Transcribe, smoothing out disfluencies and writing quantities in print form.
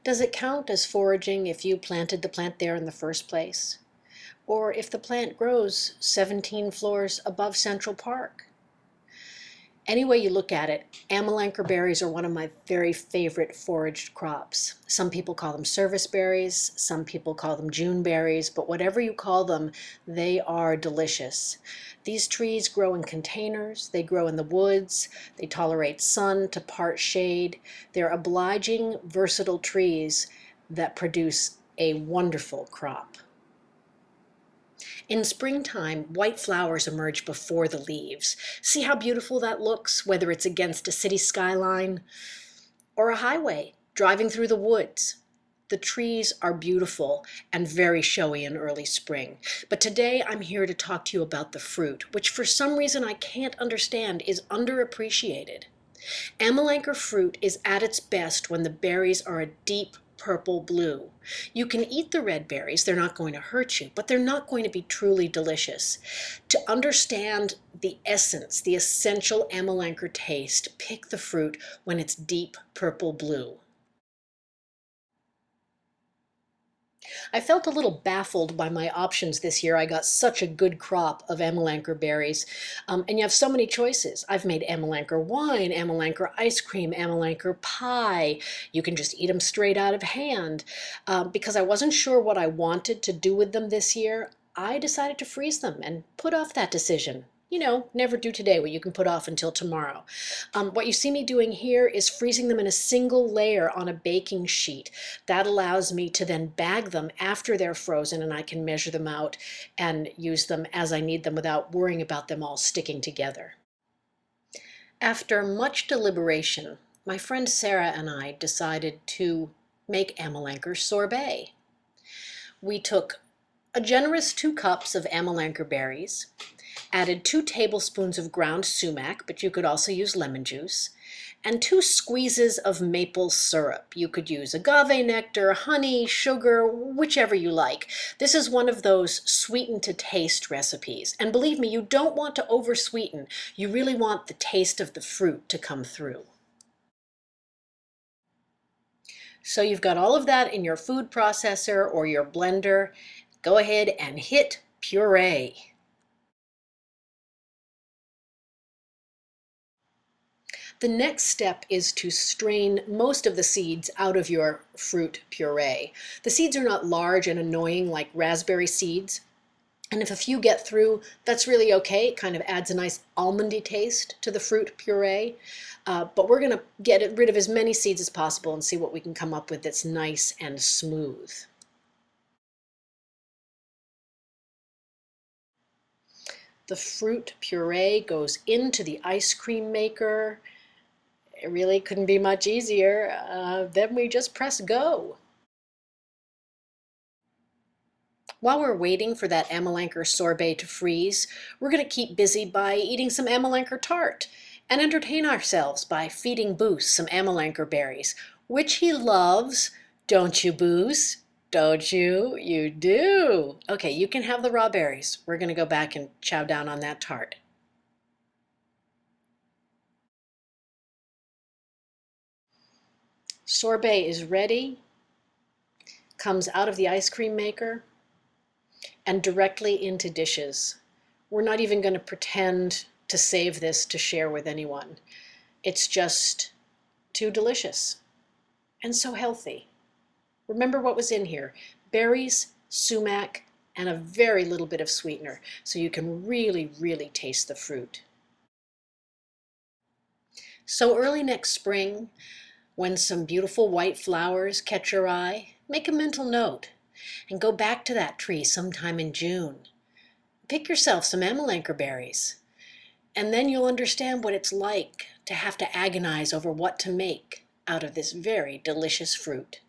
Does it count as foraging if you planted the plant there in the first place? Or if the plant grows 17 floors above Central Park? Any way you look at it, Amelanker berries are one of my very favorite foraged crops. Some people call them service berries, some people call them June berries, but whatever you call them, they are delicious. These trees grow in containers, they grow in the woods, they tolerate sun to part shade. They're obliging, versatile trees that produce a wonderful crop. In springtime, white flowers emerge before the leaves. See how beautiful that looks, whether it's against a city skyline or a highway, driving through the woods. The trees are beautiful and very showy in early spring. But today I'm here to talk to you about the fruit, which for some reason I can't understand is underappreciated. Amelanker fruit is at its best when the berries are a deep purple blue. You can eat the red berries, they're not going to hurt you, but they're not going to be truly delicious. To understand the essence, the essential Amelanker taste, pick the fruit when it's deep purple blue. I felt a little baffled by my options this year. I got such a good crop of Amelanker berries, and you have so many choices. I've made Amelanker wine, Amelanker ice cream, Amelanker pie. You can just eat them straight out of hand. Because I wasn't sure what I wanted to do with them this year, I decided to freeze them and put off that decision. You know, never do today what you can put off until tomorrow. What you see me doing here is freezing them in a single layer on a baking sheet. That allows me to then bag them after they're frozen, and I can measure them out and use them as I need them without worrying about them all sticking together. After much deliberation, my friend Sarah and I decided to make Amelanker sorbet. We took a generous 2 cups of Amelanker berries, added 2 tablespoons of ground sumac, but you could also use lemon juice, and 2 squeezes of maple syrup. You could use agave nectar, honey, sugar, whichever you like. This is one of those sweeten to taste recipes. And believe me, you don't want to over-sweeten. You really want the taste of the fruit to come through. So you've got all of that in your food processor or your blender. Go ahead and hit puree. The next step is to strain most of the seeds out of your fruit puree. The seeds are not large and annoying like raspberry seeds, and if a few get through, that's really okay. It kind of adds a nice almondy taste to the fruit puree. But we're going to get rid of as many seeds as possible and see what we can come up with that's nice and smooth. The fruit puree goes into the ice cream maker. It really couldn't be much easier. Then we just press go. While we're waiting for that Amelanker sorbet to freeze, we're going to keep busy by eating some Amelanker tart and entertain ourselves by feeding Boos some Amelanker berries, which he loves. Don't you, Boos? Don't you? You do. Okay, you can have the raw berries. We're going to go back and chow down on that tart. Sorbet is ready, comes out of the ice cream maker, and directly into dishes. We're not even going to pretend to save this to share with anyone. It's just too delicious and so healthy. Remember what was in here: berries, sumac, and a very little bit of sweetener, so you can really, really taste the fruit. So early next spring, when some beautiful white flowers catch your eye, make a mental note and go back to that tree sometime in June. Pick yourself some Amelanker berries, and then you'll understand what it's like to have to agonize over what to make out of this very delicious fruit.